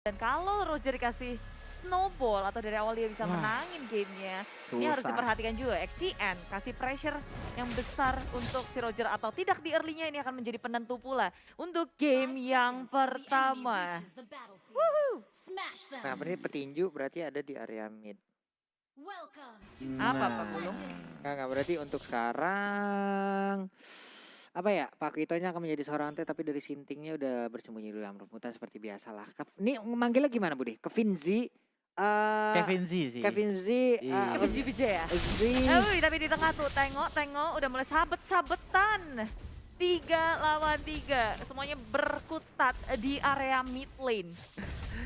Dan kalau Roger dikasih snowball atau dari awal dia bisa Wah, menangin gamenya, ini harus susah. diperhatikan juga. XCN kasih pressure yang besar untuk si Roger atau tidak di early-nya ini akan menjadi penentu pula untuk game yang pertama. Wuhu. Nah, berarti petinju berarti ada di area mid. Apa Nah, Pak Gulung? Nggak, berarti untuk sekarang apa ya, Pak Kitonya akan menjadi seorang antek tapi dari sintingnya udah bersembunyi di dalam rebutan seperti biasalah. Ini manggilnya gimana Budi? Kevin Z, Kevin Z sih. Kevin Z, Iya. apa BJ ya? Z. Tapi di tengah tuh tengok udah mulai sabet-sabetan. 3 lawan 3, semuanya berkutat di area mid lane.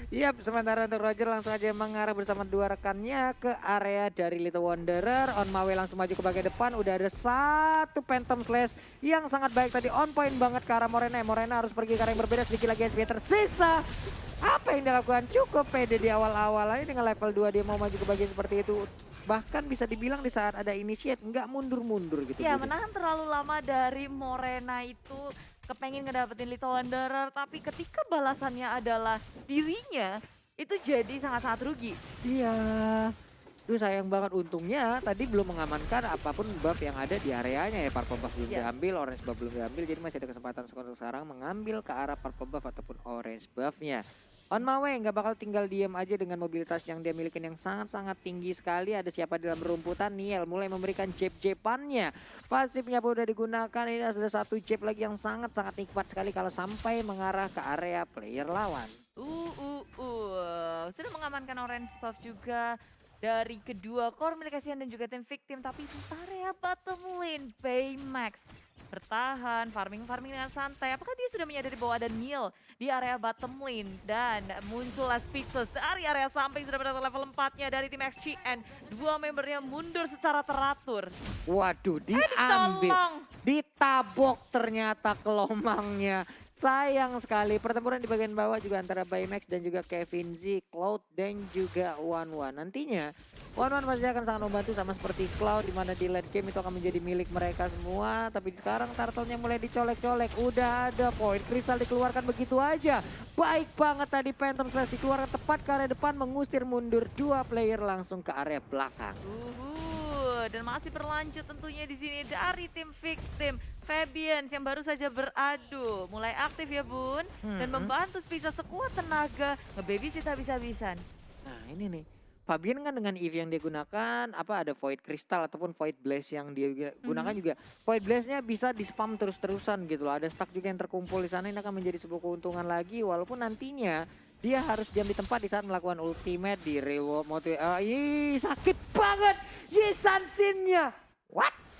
Iya, sementara untuk Roger langsung aja mengarah bersama dua rekannya ke area dari Little Wanderer. On my way langsung maju ke bagian depan. Udah ada satu Phantom Slash yang sangat baik tadi. On point banget ke arah Morena. Morena harus pergi ke arah yang berbeda. Sedikit lagi SP tersisa. Apa yang dilakukan? Cukup pede di awal-awal aja dengan level 2 dia mau maju ke bagian seperti itu. Bahkan bisa dibilang di saat ada initiate nggak mundur-mundur gitu. Ya Budi. menahan terlalu lama dari Morena itu kepengen ngedapetin Little Wanderer, tapi ketika balasannya adalah dirinya, itu jadi sangat-sangat rugi. Iya. Itu sayang banget, untungnya tadi belum mengamankan apapun buff yang ada di areanya ya. Purple buff belum Yes. diambil, orange buff belum diambil. Jadi masih ada kesempatan untuk sekarang mengambil ke arah purple buff ataupun orange buffnya. On my way, nggak bakal tinggal diam aja dengan mobilitas yang dia miliki yang sangat-sangat tinggi sekali. Ada siapa di dalam rumputan? Niel mulai memberikan jab-jabannya. Pasifnya pun udah digunakan. Ini ada satu jab lagi yang sangat-sangat nikmat sekali kalau sampai mengarah ke area player lawan. Sudah mengamankan orange buff juga dari kedua core milik Kasihan dan juga tim victim, tapi di area bottom lane Baymax bertahan, farming dengan santai. Apakah dia sudah menyadari bahwa ada Neil di area bottom lane dan muncullah Speechless dari area samping sudah berada level 4-nya dari tim XGN. Dua membernya mundur secara teratur. Waduh, diambil, Dicolong. ditabok ternyata kelomangnya. Sayang sekali pertempuran di bagian bawah juga antara Baymax dan juga Kevin Z, Cloud dan juga One. Nantinya One pasti akan sangat membantu sama seperti Cloud di mana di late game itu akan menjadi milik mereka semua. Tapi sekarang turtle-nya mulai dicolek-colek. Udah ada poin kristal dikeluarkan begitu aja. Baik banget tadi Phantom Slash dikeluarkan tepat ke area depan, mengusir mundur dua player langsung ke area belakang. Dan masih berlanjut tentunya di sini dari tim victim. Fabians yang baru saja beradu mulai aktif ya Bun, dan membantu Spica sekuat tenaga nge-babysit habis-habisan. Nah ini nih, Fabian kan dengan EV yang dia gunakan, apa ada Void Crystal ataupun Void Blaze yang dia gunakan juga. Void Blaze-nya bisa di-spam terus-terusan gitu loh. Ada stack juga yang terkumpul di sana, ini akan menjadi sebuah keuntungan lagi. Walaupun nantinya dia harus diam di tempat di saat melakukan ultimate di reward mode. Sakit banget Yesansinnya. What?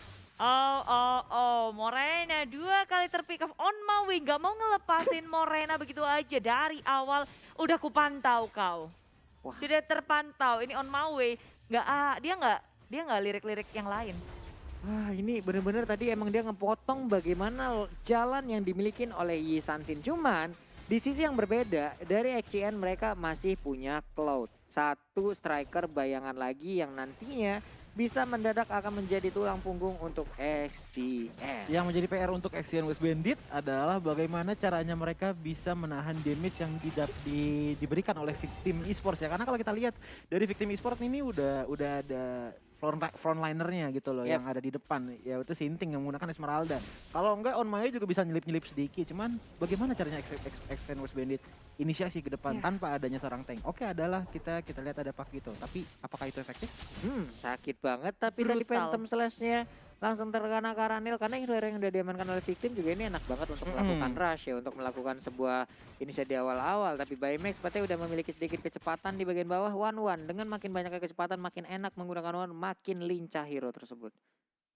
Morena 2 kali terpick off on my way. Gak mau ngelepasin Morena begitu aja. Dari awal udah kupantau kau. Wah. Sudah terpantau, ini on my way. Dia nggak lirik-lirik yang lain. Wah ini bener-bener tadi emang dia ngepotong bagaimana jalan yang dimiliki oleh Yi Sansin. Cuman di sisi yang berbeda dari XCN mereka masih punya Cloud. Satu striker bayangan lagi yang nantinya bisa mendadak akan menjadi tulang punggung untuk XCN. Yang menjadi PR untuk XCN West Bandit adalah bagaimana caranya mereka bisa menahan damage yang diberikan oleh victim esports ya. Karena kalau kita lihat dari victim esports ini udah ada frontlinernya gitu loh, yang ada di depan, yaitu Sinting yang menggunakan Esmeralda. Kalau enggak On My Way juga bisa nyelip-nyelip sedikit, cuman bagaimana caranya XCN West Bandit inisiasi ke depan tanpa adanya seorang tank? Oke, adalah kita lihat ada Pak gitu, tapi apakah itu efektif? Sakit banget tapi dari Phantom Slash-nya langsung terkena Karanil karena hero yang udah diamankan oleh victim juga ini enak banget untuk melakukan rush ya, untuk melakukan sebuah inisiatif di awal-awal. Tapi Baymax sepertinya udah memiliki sedikit kecepatan di bagian bawah. One dengan makin banyaknya kecepatan makin enak menggunakan One, makin lincah hero tersebut.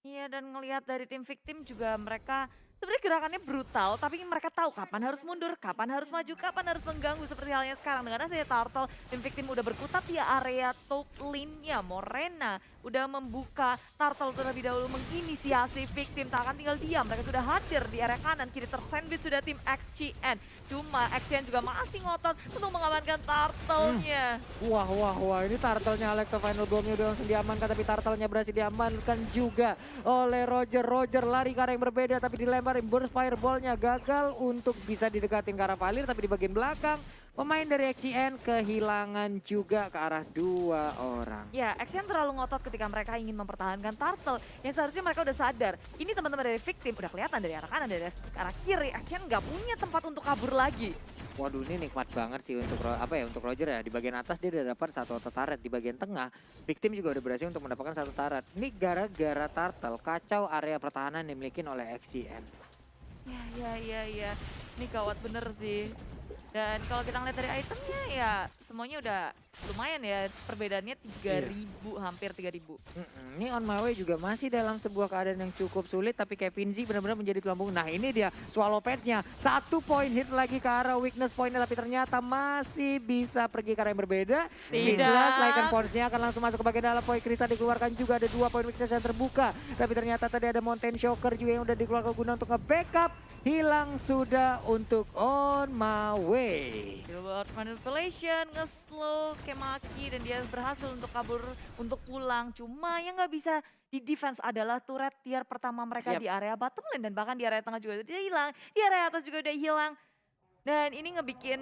Iya, dan ngelihat dari tim victim juga mereka sebenarnya gerakannya brutal, tapi mereka tahu kapan harus mundur, kapan harus maju, kapan harus mengganggu, seperti halnya sekarang dengan adanya Turtle. Tim victim udah berkutat di area top lane-nya. Morena udah membuka Turtle terlebih dahulu menginisiasi victim, tak akan tinggal diam. Mereka sudah hadir di area kanan, kiri tersandwich sudah tim XGN. Cuma XGN juga masih ngotot untuk mengamankan Turtle-nya. Wah, ini Turtle-nya Alexa Final Bomb-nya udah langsung diamankan, tapi Turtle-nya berhasil diamankan juga oleh Roger. Roger lari ke arah yang berbeda tapi dilemparin burst fireball-nya gagal untuk bisa didekatin ke arah Valir, tapi di bagian belakang pemain dari XCN kehilangan juga ke arah 2 orang. Ya, Action terlalu ngotot ketika mereka ingin mempertahankan Turtle. Yang seharusnya mereka udah sadar. Ini teman-teman dari Victim udah kelihatan dari arah kanan, dari arah kiri. Action nggak punya tempat untuk kabur lagi. Waduh, ini nikmat banget sih untuk untuk Roger ya. Di bagian atas dia udah dapat 1 auto turret, di bagian tengah Victim juga udah berhasil untuk mendapatkan 1 turret. Ini gara-gara Turtle kacau area pertahanan yang dimiliki oleh XCN. Ya. Ini gawat bener sih. Dan kalau kita ngeliat dari itemnya ya semuanya udah lumayan ya. Perbedaannya 3.000, hampir 3.000. Ini On My Way juga masih dalam sebuah keadaan yang cukup sulit, tapi Kevin Z benar-benar menjadi tulang punggung. Nah ini dia Swallow Pants-nya. 1 poin hit lagi ke arah weakness point-nya, tapi ternyata masih bisa pergi ke arah yang berbeda. Tidak. Jelas Lycan Force-nya akan langsung masuk ke bagian dalam. Poin Krista dikeluarkan juga, ada 2 poin weakness yang terbuka. Tapi ternyata tadi ada Mountain Shocker juga yang udah dikeluarkan guna untuk nge-backup. Hilang sudah untuk On My Way. Billboard manipulation, nge-slow Kemaki dan dia berhasil untuk kabur, untuk pulang. Cuma yang nggak bisa di defense adalah turret tier pertama mereka Yap. di area bottom lane dan bahkan di area tengah juga udah hilang, di area atas juga udah hilang. Dan ini ngebikin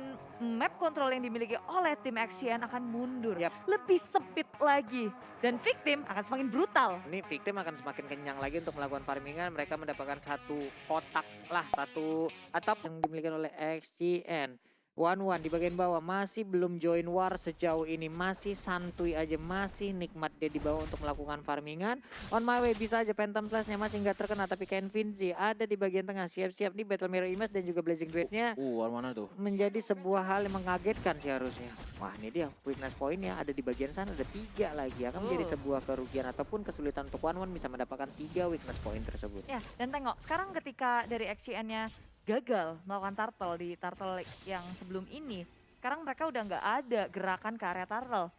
map control yang dimiliki oleh tim XCN akan mundur. Yap. Lebih sempit lagi. Dan Victim akan semakin brutal. Ini Victim akan semakin kenyang lagi untuk melakukan farmingan. Mereka mendapatkan 1 kotak lah, 1 atap yang dimiliki oleh XCN. 1-1 di bagian bawah, masih belum join war sejauh ini, masih santuy aja, masih nikmat dia di bawah untuk melakukan farmingan. On My Way bisa aja Phantom Slash-nya masih nggak terkena, tapi Kevin Z ada di bagian tengah, siap-siap nih Battle Mirror Image dan juga Blazing Duet-nya Mana tuh? menjadi sebuah hal yang mengagetkan sih harusnya. Wah ini dia weakness point-nya ada di bagian sana, ada 3 lagi, akan menjadi sebuah kerugian ataupun kesulitan untuk 1-1 bisa mendapatkan 3 weakness point tersebut. Ya, dan tengok sekarang ketika dari XCN-nya gagal melakukan turtle di turtle yang sebelum ini, sekarang mereka udah nggak ada gerakan ke area turtle.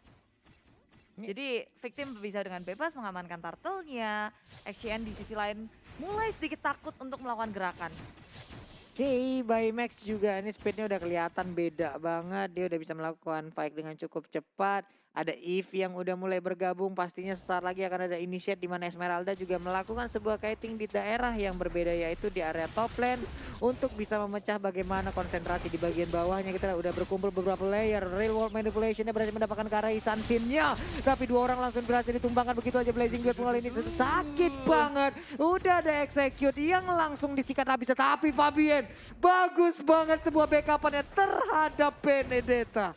Jadi Victim bisa dengan bebas mengamankan turtle-nya. XCN di sisi lain mulai sedikit takut untuk melakukan gerakan. Oke, Baymax juga ini speednya udah kelihatan beda banget. Dia udah bisa melakukan fight dengan cukup cepat. Ada Eve yang udah mulai bergabung, pastinya sesaat lagi akan ada Initiate di mana Esmeralda juga melakukan sebuah kiting di daerah yang berbeda, yaitu di area top lane untuk bisa memecah bagaimana konsentrasi di bagian bawahnya. Kita udah berkumpul beberapa layer, real world manipulation-nya berhasil mendapatkan ke arah Isan Sin-nya, tapi 2 orang langsung berhasil ditumbangkan begitu aja. Blazing Duet mulai ini sakit banget. Udah ada execute yang langsung disikat habis, tapi Fabien bagus banget sebuah backup-nya terhadap Benedetta.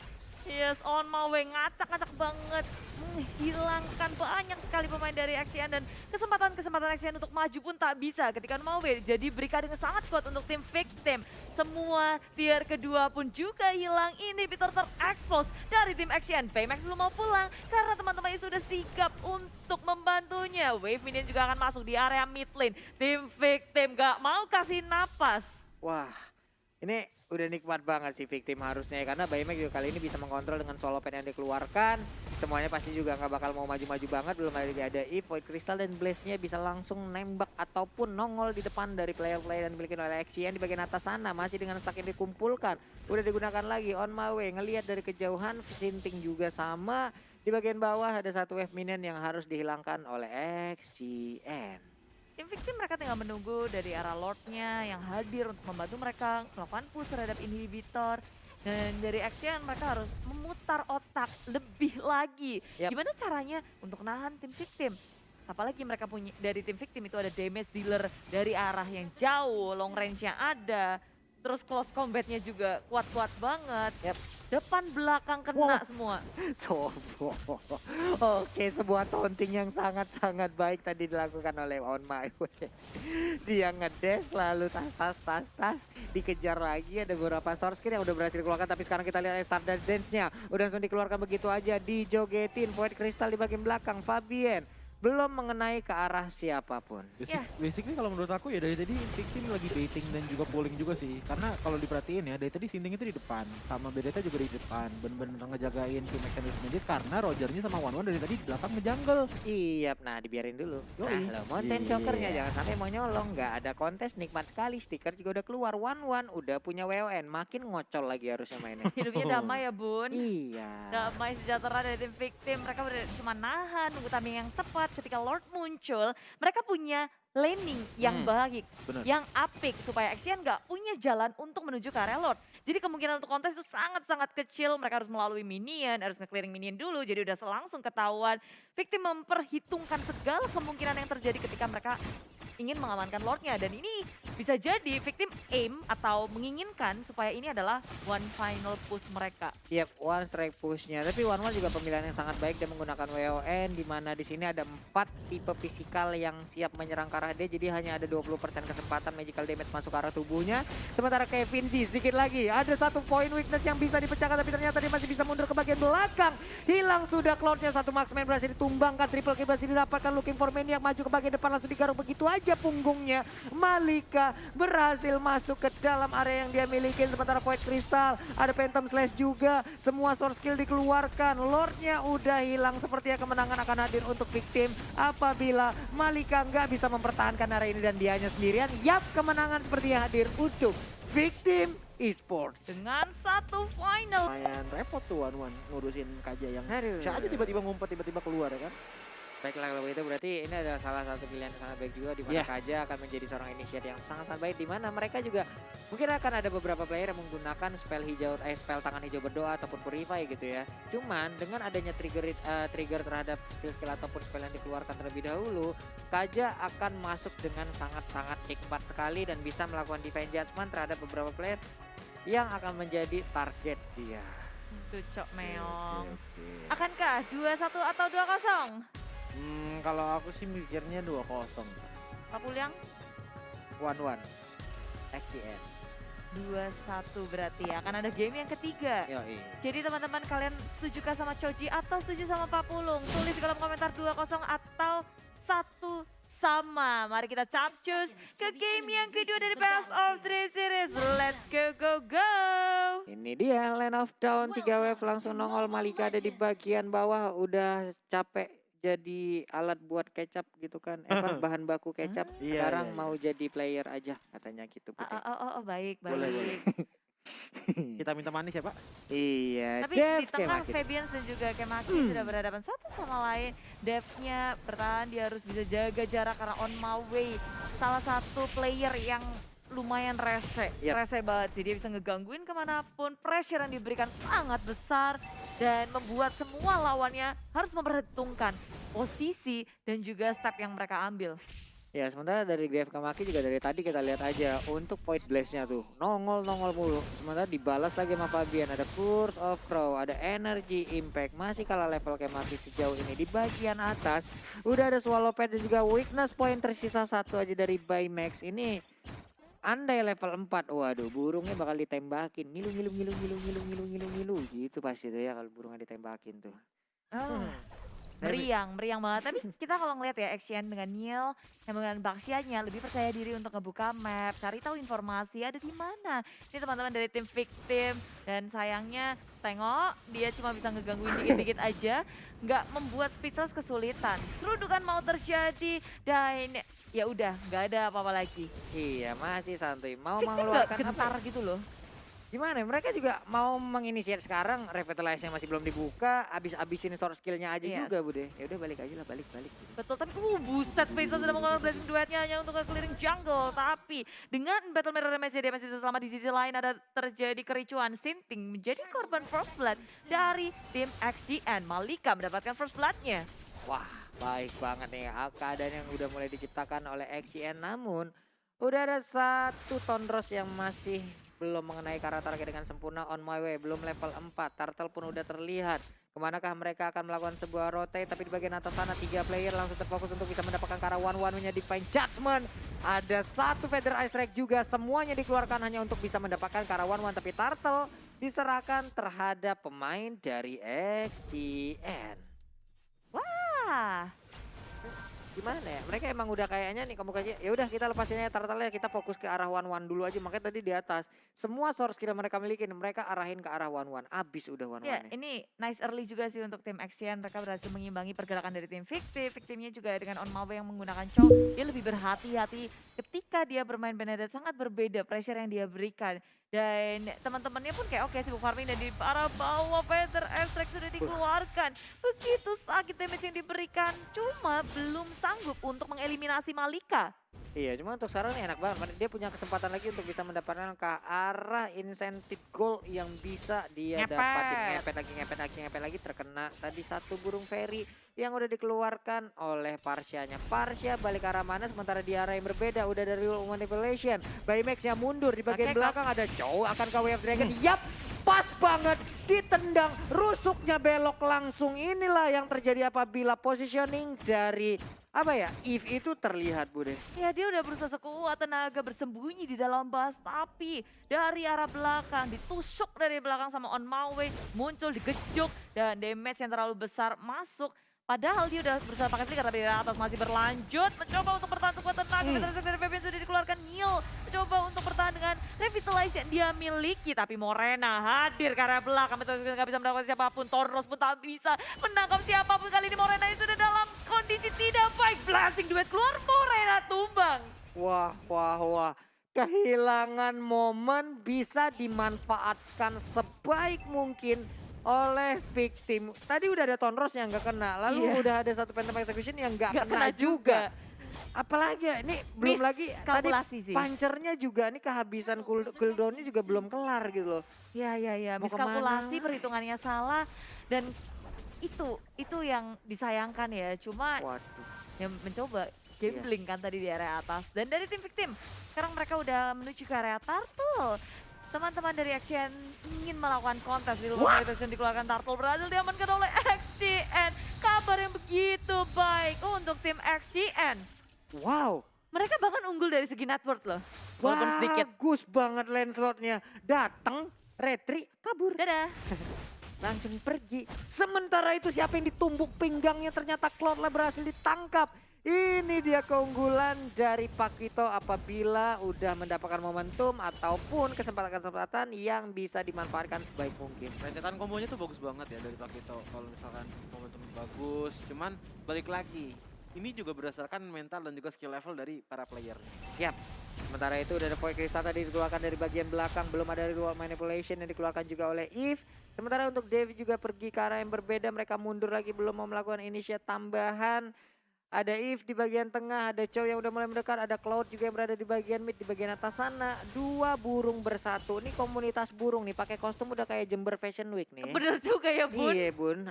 Yes, On My Way ngacak-ngacak banget, menghilangkan banyak sekali pemain dari XCN dan kesempatan XCN untuk maju pun tak bisa ketika On My Way jadi berikan dengan sangat kuat untuk tim Victim. Semua tier kedua pun juga hilang, inhibitor terekspos dari tim XCN. Baymax belum mau pulang karena teman-temannya sudah sigap untuk membantunya. Wave minion juga akan masuk di area mid lane. Tim Victim gak mau kasih napas. Wah, ini udah nikmat banget sih Victim harusnya ya, karena Baymax juga kali ini bisa mengontrol dengan solo pen yang dikeluarkan. Semuanya pasti juga nggak bakal mau maju-maju banget, belum ada Eve, Void Crystal dan Blaze-nya bisa langsung nembak ataupun nongol di depan dari player-player yang dimiliki oleh XCN di bagian atas sana. Masih dengan stack yang dikumpulkan, udah digunakan lagi On My Way. Ngelihat dari kejauhan, Sinting juga sama. Di bagian bawah ada 1 wave minion yang harus dihilangkan oleh XCN. Tim Victim mereka tinggal menunggu dari arah Lord-nya yang hadir untuk membantu mereka melakukan push terhadap inhibitor. Dan dari XCN mereka harus memutar otak lebih lagi. Yap. Gimana caranya untuk nahan tim Victim? Apalagi mereka punya dari tim Victim itu ada damage dealer dari arah yang jauh, long range-nya ada. Terus close combat-nya juga kuat-kuat banget. Yap. Depan belakang kena semua. Sobo. Oke, sebuah taunting yang sangat-sangat baik tadi dilakukan oleh On My Way. Dia ngedash lalu tas, dikejar lagi, ada beberapa source skill yang udah berhasil dikeluarkan, tapi sekarang kita lihat Stardust Dance-nya udah langsung dikeluarkan begitu aja, dijogetin. Void Crystal di bagian belakang, Fabien belum mengenai ke arah siapapun. Basically kalau menurut aku ya dari tadi Victim lagi baiting dan juga pulling juga sih. Karena kalau diperhatiin ya dari tadi Sinting itu di depan, sama Benedetta juga di depan. Bener-bener ngejagain tim Action Bandit karena Rogernya sama One dari tadi di belakang ngejungle. Iya, nah dibiarin dulu. Yoi. Nah, lo Mountain Chokernya jangan sampai mau nyolong, nggak ada kontes, nikmat sekali. Stiker juga udah keluar, 1-1 udah punya WON, makin ngocol lagi harusnya mainnya. Hidupnya damai ya bun. Iya. Damai sejahtera dari tim Victim. Mereka cuma nahan, nunggu timing yang tepat. lihat ketika Lord muncul, mereka punya laning yang baik, Bener. yang apik supaya Axian nggak punya jalan untuk menuju ke area Lord. Jadi kemungkinan untuk kontes itu sangat-sangat kecil, mereka harus melalui minion, harus nge-clearing minion dulu, jadi udah langsung ketahuan. Victim memperhitungkan segala kemungkinan yang terjadi ketika mereka ingin mengamankan Lordnya, dan ini bisa jadi Victim aim atau menginginkan supaya ini adalah one final push mereka. Yep, one strike pushnya. Tapi One juga pemilihan yang sangat baik, dia menggunakan WON di mana di sini ada 4 tipe fisikal yang siap menyerang ke arah dia, jadi hanya ada 20% kesempatan magical damage masuk ke arah tubuhnya. Sementara Kevin Z sedikit lagi ada 1 point weakness yang bisa dipecahkan, tapi ternyata dia masih bisa mundur ke bagian belakang. Hilang sudah Cloud-nya, 1 marksman berhasil ditumbangkan, triple kill berhasil didapatkan, looking for Maniac maju ke bagian depan langsung digaruk begitu aja punggungnya. Malika berhasil masuk ke dalam area yang dia miliki, sementara Void Crystal, ada Phantom Slash juga, semua source skill dikeluarkan. Lordnya udah hilang, sepertinya kemenangan akan hadir untuk Victim apabila Malika nggak bisa mempertahankan area ini dan dianya sendirian. Yap, kemenangan sepertinya hadir untuk Victim Esports. Dengan 1 final. Lumayan repot tuh One ngurusin Kaja yang Aduh. bisa aja tiba-tiba ngumpet, tiba-tiba keluar ya kan. Baiklah kalau begitu berarti ini adalah salah satu pilihan yang sangat baik juga di mana Yeah. Kaja akan menjadi seorang initiate yang sangat-sangat baik, di mana mereka juga mungkin akan ada beberapa player yang menggunakan spell tangan hijau berdoa ataupun purify gitu ya. Cuman dengan adanya trigger terhadap skill-skill ataupun spell yang dikeluarkan terlebih dahulu, Kaja akan masuk dengan sangat-sangat nikmat sekali dan bisa melakukan divine judgment terhadap beberapa player yang akan menjadi target dia. Tuh Cok Meong. Oke. Akankah 2-1 atau 2-0? Kalau aku sih mikirnya 2-0. Pak Pulyang? 1-1. XGN. 2-1 berarti ya. Akan ada game yang ketiga. Yoi. Jadi teman-teman kalian setujukah sama Choji atau setuju sama Pak Pulung? Tulis di kolom komentar 2-0 atau 1 sama. Mari kita capcus ke game yang kedua dari Best of 3 Series. Let's go. Ini dia Land of Dawn, 3 wave langsung nongol. Malika ada di bagian bawah, udah capek jadi alat buat kecap gitu kan. Bahan baku kecap. Iya, Sekarang iya, iya. mau jadi player aja katanya gitu. Putih. Oh, baik. Boleh. Kita minta manis ya Pak. Iya, Tapi Dev di tengah Kemaki. Fabians dan juga Kemaki sudah berhadapan satu sama lain. Devnya bertahan, dia harus bisa jaga jarak karena on my way. Salah satu player yang lumayan rese banget sih. Dia bisa ngegangguin kemanapun, pressure yang diberikan sangat besar. Dan membuat semua lawannya harus memperhitungkan posisi dan juga step yang mereka ambil. Ya, sementara dari Dev Kemaki juga dari tadi kita lihat aja untuk Void Blast-nya tuh nongol mulu. Sementara dibalas lagi sama Fabian, ada Curse of Crow, ada Energy Impact. Masih kalah level Kemaki sejauh ini. Di bagian atas udah ada Swallow Pad dan juga Weakness Point tersisa 1 aja dari Baymax. Ini andai level 4, waduh burungnya bakal ditembakin. Ngilu gitu pasti tuh ya kalau burungnya ditembakin tuh. Meriang banget. Tapi kita kalau ngeliat ya Axian dengan Neil yang menggunakan Baxianya lebih percaya diri untuk ngebuka map, cari tahu informasi ada di mana. Ini teman-teman dari tim Victim dan sayangnya tengok dia cuma bisa ngegangguin dikit-dikit aja, nggak membuat Speechless kesulitan. Serudukan mau terjadi dan ya udah nggak ada apa-apa lagi. Iya, masih santuy. Mau Victim nggak mengeluarkan gentar apa? gitu loh. Gimana ya, mereka juga mau menginisiat sekarang, revitalize-nya masih belum dibuka, abisin source skill-nya aja Yes. juga Bude. Ya udah balik aja lah, balik. Betul, tapi buset Spacer sudah menggunakan blessing duetnya hanya untuk clearing jungle. Tapi dengan battle mirror damage dia masih bisa selamat. Di sisi lain ada terjadi kericuan. Sinting menjadi korban first blood dari tim XGN. Malika mendapatkan first blood-nya. Wah, baik banget nih keadaan yang udah mulai diciptakan oleh XCN, namun udah ada 1 Tondros yang masih belum mengenai karakter target dengan sempurna. On my way, belum level 4. Turtle pun udah terlihat. Kemanakah mereka akan melakukan sebuah rotate, tapi di bagian atas sana 3 player langsung terfokus untuk bisa mendapatkan karena one-one-nya Divine Judgment. Ada 1 Feather Ice Strike juga, semuanya dikeluarkan hanya untuk bisa mendapatkan karena one-one, tapi Turtle diserahkan terhadap pemain dari XCN. Wah, Gimana ya? Mereka emang udah kayaknya nih kamu kayak ya udah kita lepasin aja Turtle-nya, kita fokus ke arah one-one dulu aja. Makanya tadi di atas semua source skill yang mereka miliki mereka arahin ke arah one-one. Abis udah one-one ya nih. ini nice early juga sih untuk tim XGN. Mereka berhasil mengimbangi pergerakan dari tim Victim. Victimnya juga dengan On Mawe yang menggunakan Chow. Dia lebih berhati-hati ketika dia bermain Benedetta, sangat berbeda pressure yang dia berikan. Dan teman-temannya pun kayak oke sibuk farming dan di arah bawah Feather Strike sudah dikeluarkan. begitu sakit damage yang diberikan. Cuma belum sanggup untuk mengeliminasi Malika. Iya, cuma untuk sekarang nih enak banget. Dia punya kesempatan lagi untuk bisa mendapatkan ke arah insentif gold yang bisa dia Ngepet. dapatin. Ngepet lagi. Terkena tadi satu burung fairy yang udah dikeluarkan oleh Parsianya. Parsia balik ke arah mana sementara di arah yang berbeda. Udah dari manipulation. Baymax yang mundur di bagian Oke, belakang ada Chow akan ke Way of Dragon. Yap, pas banget ditendang, rusuknya belok langsung. Inilah yang terjadi apabila positioning dari apa ya, Eve itu terlihat, Bude. Ya dia udah berusaha sekuat tenaga bersembunyi di dalam bus, tapi dari arah belakang ditusuk dari belakang sama On My Way, muncul digejok dan damage yang terlalu besar masuk. Padahal dia udah berusaha pakai flicker tapi dari atas masih berlanjut mencoba untuk bertahan sekuat tenaga. Revitalize dari Fabian sudah dikeluarkan. Neil mencoba untuk bertahan dengan Revitalize yang dia miliki, tapi Morena hadir ke arah belakang. Nggak bisa mendapatkan siapapun. Tornos pun tak bisa menangkap siapapun. Kali ini Morena yang sudah dalam kondisi tidak baik. Blasting duet keluar, Morena tumbang. Wah. Kehilangan momen bisa dimanfaatkan sebaik mungkin oleh victim. Tadi udah ada Tonros yang nggak kena, lalu Iya. udah ada satu Phantom Execution yang nggak Nggak kena kena juga. Apalagi ya, ini belum Miss lagi tadi kalkulasi sih. punchernya juga nih kehabisan cooldownnya juga belum kelar gitu loh. Ya, Mau miskalkulasi kemana? perhitungannya salah dan itu yang disayangkan ya. Cuma Waduh. yang mencoba gambling kan tadi di area atas. Dan dari tim victim, sekarang mereka udah menuju ke area turtle. Teman-teman dari Action ingin melakukan kontes di luar yang dikeluarkan turtle, berhasil diamankan oleh XGN. Kabar yang begitu baik untuk tim XGN. Wow. Mereka bahkan unggul dari segi net worth loh, walaupun sedikit. Bagus banget Lancelotnya. Datang, retri, kabur. Dadah. Langsung pergi. Sementara itu siapa yang ditumbuk pinggangnya ternyata Cloud lah berhasil ditangkap. Ini dia keunggulan dari Pakito apabila udah mendapatkan momentum ataupun kesempatan-kesempatan yang bisa dimanfaatkan sebaik mungkin. Rentetan kombonya tuh bagus banget ya dari Pakito. Kalau misalkan momentum bagus, cuman balik lagi. Ini juga berdasarkan mental dan juga skill level dari para player. Yap. Sementara itu udah ada Void Crystal tadi dikeluarkan dari bagian belakang. Belum ada Ritual Manipulation yang dikeluarkan juga oleh Eve. Sementara untuk Devi juga pergi ke arah yang berbeda. Mereka mundur lagi belum mau melakukan initiate tambahan. Ada Eve di bagian tengah, ada Chow yang udah mulai mendekat, ada Cloud juga yang berada di bagian mid, di bagian atas sana. Dua burung bersatu. Ini komunitas burung nih, pakai kostum udah kayak Jember Fashion Week nih. Bener juga ya Bun. Iya bun,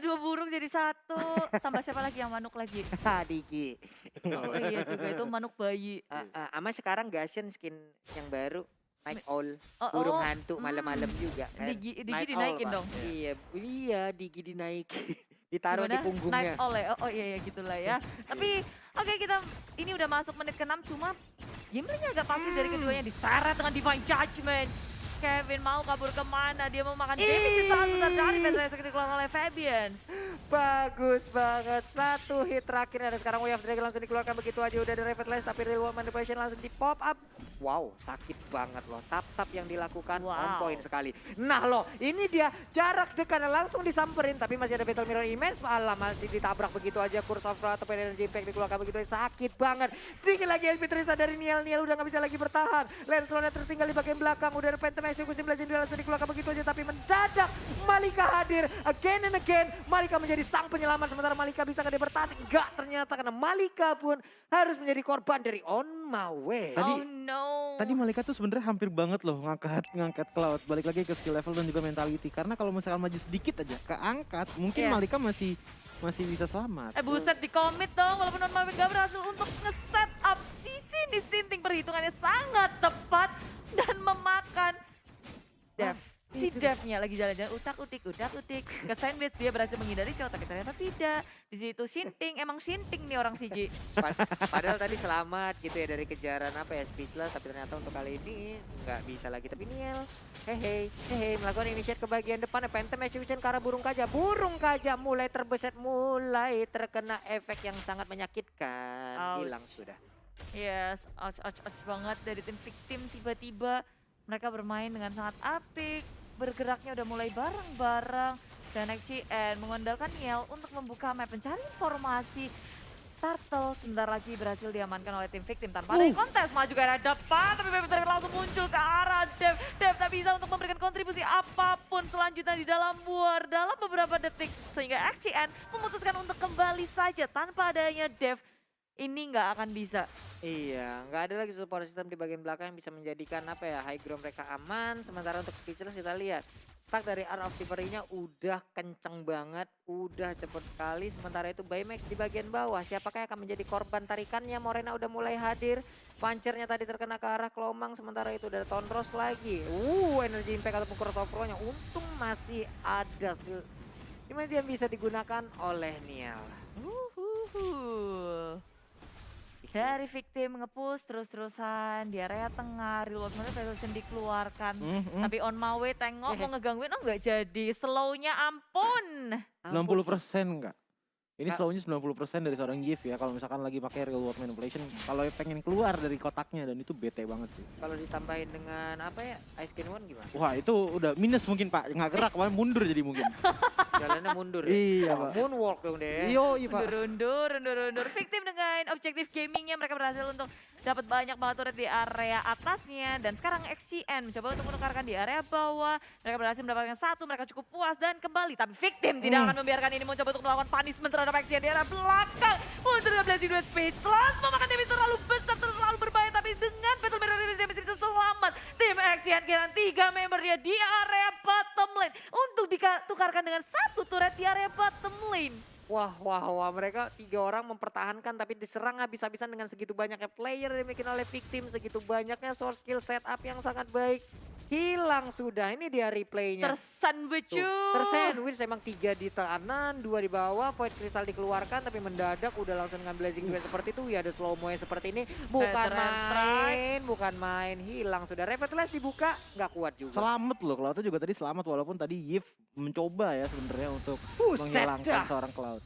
Dua burung jadi satu. Tambah siapa lagi yang manuk lagi? Digi. Oh iya juga itu manuk bayi. Ama sekarang Gashen skin yang baru, Night Owl. Oh, Burung oh, hantu malam-malam juga kan. Digi Night dinaikin Owl, dong. Pak. Iya Digi dinaikin. Ditaruh di Gimana? punggungnya. Night Owl ya? Oh iya gitulah ya. Tapi oke, kita ini udah masuk menit ke-6, cuma gameplaynya agak pasif dari keduanya, diseret dengan Divine Judgment. Kevin mau kabur kemana? Dia mau makan damage sangat besar dari Petra yang dikeluarkan oleh Fabians. Bagus banget. Satu hit terakhir ada sekarang Way of Dragon langsung dikeluarkan begitu aja. Udah ada Revitalize tapi Reward Manipulation langsung di pop up. Wow, sakit banget loh. Tap-tap yang dilakukan on Wow. point sekali. Nah loh, ini dia jarak dekat langsung disamperin. Tapi masih ada Battle Mirror Immense. Alah, masih ditabrak begitu aja. Curse of Wrath atau Energy Impact dikeluarkan begitu aja. Sakit banget. Sedikit lagi SP Teresa dari Niel. Niel udah gak bisa lagi bertahan. Lancelot tertinggal di bagian belakang. Udah ada Phantom Execution Legendary langsung dikeluarkan begitu aja. Tapi mendadak Malika hadir. Again and again. Malika menjadi sang penyelamat. Sementara Malika bisa ke dia bertahan. Enggak ternyata. Karena Malika pun harus menjadi korban dari On My Way. Tadi- Oh no. Tadi Malika tuh sebenarnya hampir banget loh ngangkat Cloud. Balik lagi ke skill level dan juga mentality. Karena kalau misalkan maju sedikit aja keangkat, mungkin Iya. Malika masih bisa selamat. Buset di commit dong, walaupun Non Mawit gak berhasil untuk nge-set up di sini. Sinting perhitungannya sangat tepat dan memakan Dev. Si Devnya lagi jalan-jalan utak-utik. Ke sandwich dia berhasil menghindari Chow, tapi ternyata tidak. Di situ Shinting, emang Shinting nih orang CJ. Padahal tadi selamat gitu ya dari kejaran apa ya speechless, tapi ternyata untuk kali ini nggak bisa lagi. Tapi Niel, hehe, melakukan initiate ke bagian depan. Phantom Execution ke arah burung kaja. Burung kaja mulai terbeset, mulai terkena efek yang sangat menyakitkan. Ouch. Hilang sudah. Yes, ouch banget dari tim victim. Tiba-tiba mereka bermain dengan sangat apik. Bergeraknya udah mulai bareng-bareng. Dan XGN mengandalkan Niel untuk membuka map, mencari informasi. Turtle sebentar lagi berhasil diamankan oleh tim Victim tanpa ada yang kontes. Maju ke arah depan, tapi Baby Dragon langsung muncul ke arah Dev. Dev tak bisa untuk memberikan kontribusi apapun selanjutnya di dalam war dalam beberapa detik. Sehingga XCN memutuskan untuk kembali saja tanpa adanya Dev. Ini nggak akan bisa. Iya, nggak ada lagi support system di bagian belakang yang bisa menjadikan apa ya, high ground mereka aman. Sementara untuk Speechless kita lihat stack dari Art of Thievery-nya udah kenceng banget, udah cepet sekali. Sementara itu Baymax di bagian bawah, siapakah yang akan menjadi korban tarikannya? Morena udah mulai hadir, punchernya tadi terkena ke arah Kelomang. Sementara itu ada Tonros lagi. Energy impact ataupun cross overnya untung masih ada. Gimana dia bisa digunakan oleh Niel? Dari Victim nge-push terus-terusan di area tengah, reload mode Resolution dikeluarkan. Tapi on my way tengok mau ngegangguin, nggak jadi. Slownya ampun. 60% enggak? Ini slownya 90% dari seorang Yves ya, kalau misalkan lagi pakai real world manipulation, kalau pengen keluar dari kotaknya, dan itu bete banget sih. Kalau ditambahin dengan apa ya, Ice King One gimana? Wah itu udah minus mungkin Pak, nggak gerak, kemarin mundur jadi mungkin. Jalannya mundur ya? Iya Pak. Moonwalk dong deh. Iya Pak. Undur. Victim dengan objektif gamingnya mereka berhasil untuk dapat banyak banget turret di area atasnya. Dan sekarang XCN mencoba untuk menukarkan di area bawah. Mereka berhasil mendapatkan satu, mereka cukup puas dan kembali. Tapi Victim tidak akan membiarkan ini, mencoba untuk melakukan punishment terhadap XCN di area belakang. Muncul dengan Blazing Duel Speechless, memakan damage terlalu besar, terlalu berbahaya. Tapi dengan Battle Mirror damage bisa selamat. Tim XCN kehilangan 3 member dia di area bottom lane. Untuk ditukarkan dengan satu turret di area bottom lane. Wah, mereka 3 orang mempertahankan tapi diserang habis-habisan dengan segitu banyaknya player yang dimiliki oleh Victim, segitu banyaknya source skill setup yang sangat baik. Hilang sudah, ini dia replaynya. Tersandwich. Tersandwich, emang 3 di kanan, 2 di bawah, Void Crystal dikeluarkan tapi mendadak udah langsung dengan Blazing Duel seperti itu. Ya ada slow mo seperti ini, bukan main, hilang sudah. Revitalize dibuka, nggak kuat juga. Selamat loh, Cloud juga tadi selamat walaupun tadi Yves mencoba ya sebenarnya untuk menghilangkan seorang Cloud.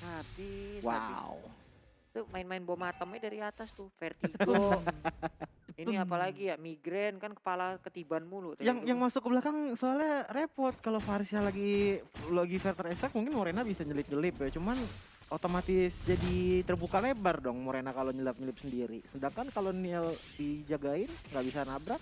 Habis. Tuh main-main bom atomnya dari atas tuh, vertigo. Ini apalagi ya, migrain kan kepala ketiban mulu. Yang masuk ke belakang soalnya repot kalau Farisnya lagi Verter Extract, mungkin Morena bisa nyelip-nyelip ya, cuman otomatis jadi terbuka lebar dong Morena kalau nyelip-nyelip sendiri. Sedangkan kalau Niel dijagain nggak bisa nabrak.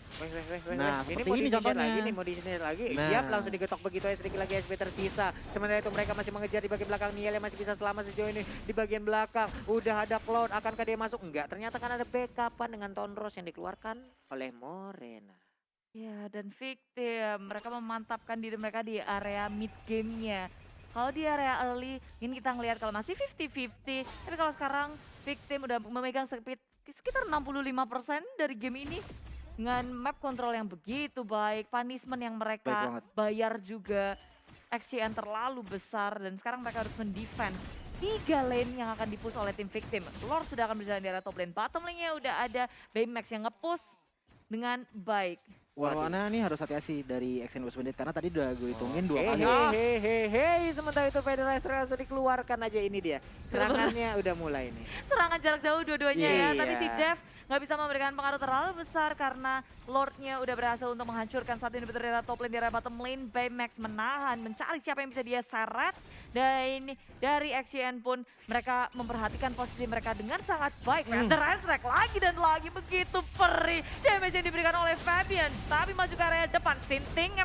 Nah, ini seperti ini contohnya. Mau di sini lagi. Siap, langsung digetok begitu aja, sedikit lagi SP tersisa. Sementara itu mereka masih mengejar di bagian belakang. Niel yang masih bisa selamat sejauh ini di bagian belakang. Udah ada Cloud, akankah dia masuk? Enggak, ternyata kan ada backupan dengan Tonros yang dikeluarkan oleh Morena. Ya, dan Victim, mereka memantapkan diri mereka di area mid game-nya. Kalau di area early, ini kita ngelihat kalau masih 50-50. Tapi kalau sekarang Victim udah memegang sekitar 65% dari game ini. Dengan map control yang begitu baik, punishment yang mereka bayar juga. XCN terlalu besar dan sekarang mereka harus mendefense 3 lane yang akan dipush oleh tim Victim. Lord sudah akan berjalan di area top lane, bottom lane-nya udah ada Baymax yang nge-push dengan baik. Warna nih harus hati-hati dari XN West Bandit karena tadi udah gue hitungin 2 kali. Sementara itu Federalizer langsung dikeluarkan aja, ini dia. Serangannya udah mulai nih. Serangan jarak jauh dua-duanya ya. Tapi si Dev nggak bisa memberikan pengaruh terlalu besar karena Lordnya udah berhasil untuk menghancurkan satu inhibitor di area top lane, di area bottom lane. Baymax menahan, mencari siapa yang bisa dia seret. Dan dari XCN pun mereka memperhatikan posisi mereka dengan sangat baik. Federalizer lagi dan lagi, begitu perih damage yang diberikan oleh Fabian. Tapi maju ke area depan, Sinting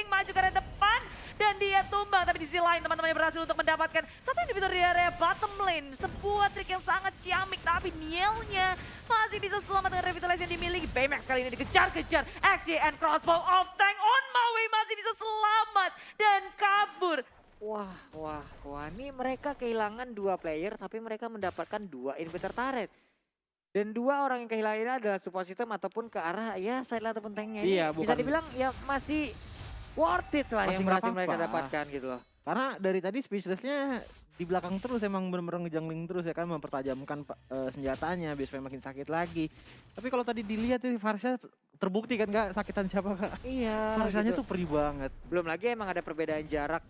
maju ke area depan. Dan dia tumbang, tapi di sisi lain teman-temannya berhasil untuk mendapatkan satu inhibitor di area bottom lane. Sebuah trik yang sangat ciamik, tapi Nielnya masih bisa selamat dengan revitalize yang dimiliki. Baymax kali ini dikejar-kejar. XCN crossbow off tank on my way masih bisa selamat dan kabur. Wah, ini mereka kehilangan 2 player, tapi mereka mendapatkan 2 inhibitor turret. Dan 2 orang yang kehilangannya adalah support system ataupun ke arah ya side lah ataupun tanknya. Iya, bisa dibilang ya masih worth it lah yang berhasil mereka dapatkan gitu loh. Karena dari tadi Speechless-nya di belakang terus, emang bener-bener ngejangling terus ya kan, mempertajamkan senjatanya biar makin sakit lagi. Tapi kalau tadi dilihat ini Farsha terbukti kan gak sakitan siapa Kak. Iya. Farshanya gitu. tuh perih banget. Belum lagi emang ada perbedaan jarak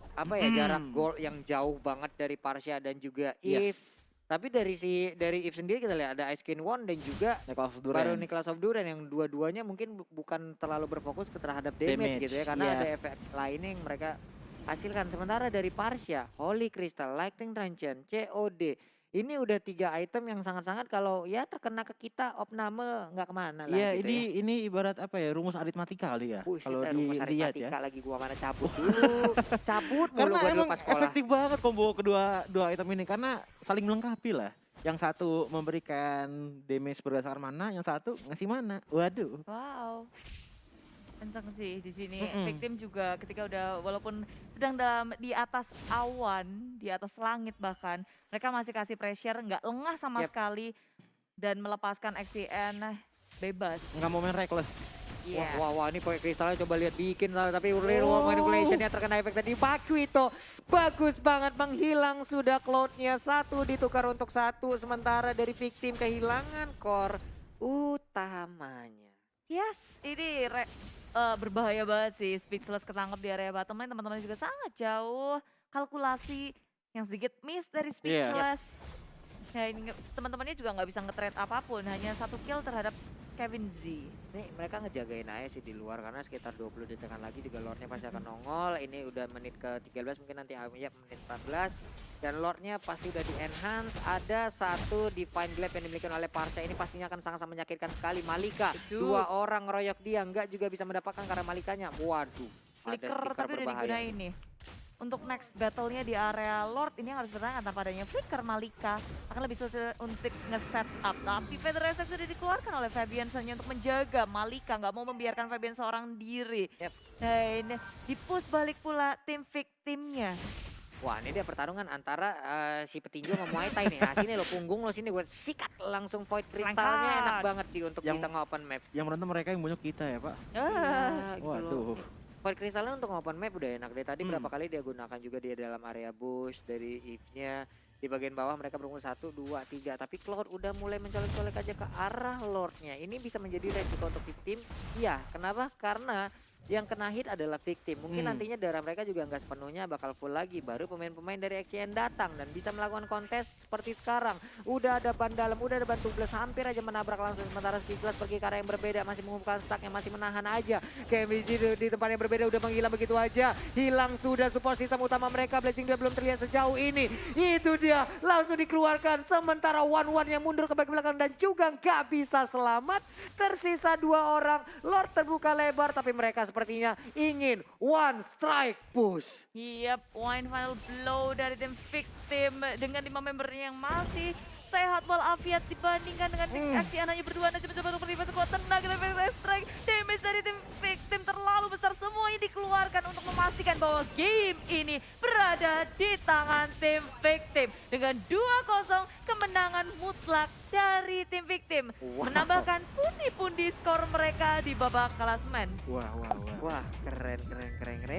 jarak gol yang jauh banget dari Farsha dan juga Yves. Tapi dari Yves sendiri kita lihat ada Ice King One dan juga baru Nicholas of Duran yang dua-duanya mungkin bukan terlalu berfokus terhadap damage gitu ya, karena ada efek lainnya yang mereka hasilkan. Sementara dari Farsha, Holy Crystal, Lightning Transient, COD, Ini udah 3 item yang sangat-sangat kalau ya terkena ke kita opname nggak kemana lah Iya, gitu ya. ini ibarat apa ya, rumus aritmatika kali ya, Buset kalau dah rumus dilihat ya. aritmatika lagi gua mana cabut dulu. Cabut mulu Karena gua dulu emang pas sekolah. efektif banget combo kedua dua item ini karena saling melengkapi lah. Yang satu memberikan damage berdasarkan mana, yang satu ngasih mana. Waduh. Wow. Kenceng sih di sini. Mm-mm. Victim juga ketika udah walaupun sedang di atas awan, di atas langit bahkan, mereka masih kasih pressure, nggak lengah sama Yap. sekali dan melepaskan XCN bebas. Nggak mau main reckless. Iya. Wah, ini poin kristalnya coba lihat bikin lah, tapi Urlir Oh. manipulationnya terkena efek tadi. Baku itu bagus banget menghilang sudah Cloud-nya, 1 ditukar untuk 1 sementara dari Victim kehilangan core utamanya. Yes, ini berbahaya banget sih. Speechless ketangkep di area bottom lane, teman-teman juga sangat jauh. Kalkulasi yang sedikit miss dari Speechless. Ya ini teman-temannya juga nggak bisa nge-trade apapun, hanya 1 kill terhadap Kevin Z. Nih mereka ngejagain aja sih di luar karena sekitar 20 detik lagi juga Lordnya pasti akan nongol. Ini udah menit ke 13 mungkin nanti ya menit 14 dan Lordnya pasti udah di enhance. Ada 1 Divine Glaive yang dimiliki oleh Parcha, ini pastinya akan sangat menyakitkan sekali. Malika, Betul. 2 orang ngeroyok dia, nggak juga bisa mendapatkan karena Malikanya. Waduh, ada Flicker stiker tapi udah berbahaya. digunain nih. Untuk next battle-nya di area Lord ini harus bertahan tanpa adanya Flicker. Malika akan lebih sulit untuk nge-set up. Tapi Feather Essence sudah dikeluarkan oleh Fabian hanya untuk menjaga Malika. Nggak mau membiarkan Fabian seorang diri. Yep. Dan di-push balik pula tim victimnya. Wah ini dia pertarungan antara si petinju sama Muay Thai nih. Nah sini lo punggung lo sini gue sikat langsung void kristalnya, enak Selangkap. banget sih untuk Yang- bisa nge-open map. Yang berantem mereka yang bunyuk kita ya, Pak. Ah. Iya, gitu loh. Waduh. Void kristalnya untuk open map udah enak deh. Tadi Hmm. berapa kali dia gunakan juga dia dalam area bush dari Eve-nya. Di bagian bawah mereka berunggul 1, 2, 3. Tapi Cloud udah mulai mencolek-colek aja ke arah Lordnya. Ini bisa menjadi resiko untuk victim. Iya, kenapa? Karena yang kena hit adalah victim. Mungkin nantinya darah mereka juga nggak sepenuhnya bakal full lagi. Baru pemain-pemain dari XCN datang dan bisa melakukan kontes seperti sekarang. Udah ada ban dalam, udah ada ban tubeless, hampir aja menabrak langsung. Sementara Speechless pergi ke arah yang berbeda, masih mengumpulkan stack yang masih menahan aja. KMBG di tempat yang berbeda udah menghilang begitu aja. Hilang sudah support sistem utama mereka. Blazing dia belum terlihat sejauh ini. Itu dia langsung dikeluarkan. Sementara One yang mundur ke bagian belakang dan juga nggak bisa selamat. Tersisa 2 orang. Lord terbuka lebar tapi mereka sepertinya ingin one strike push. Yap, wine final blow dari tim victim dengan 5 membernya yang masih sehat walafiat dibandingkan dengan tim XCN hanya berdua aja mencoba untuk berimbas sekuat tenaga dari strike. Damage dari tim victim terlalu besar, semuanya dikeluarkan untuk memastikan bahwa game ini berada di tangan tim victim. Dengan 2-0 kemenangan mutlak dari tim victim. Wow. Menambahkan pundi-pundi skor mereka di babak klasemen. Wah. Wah, keren.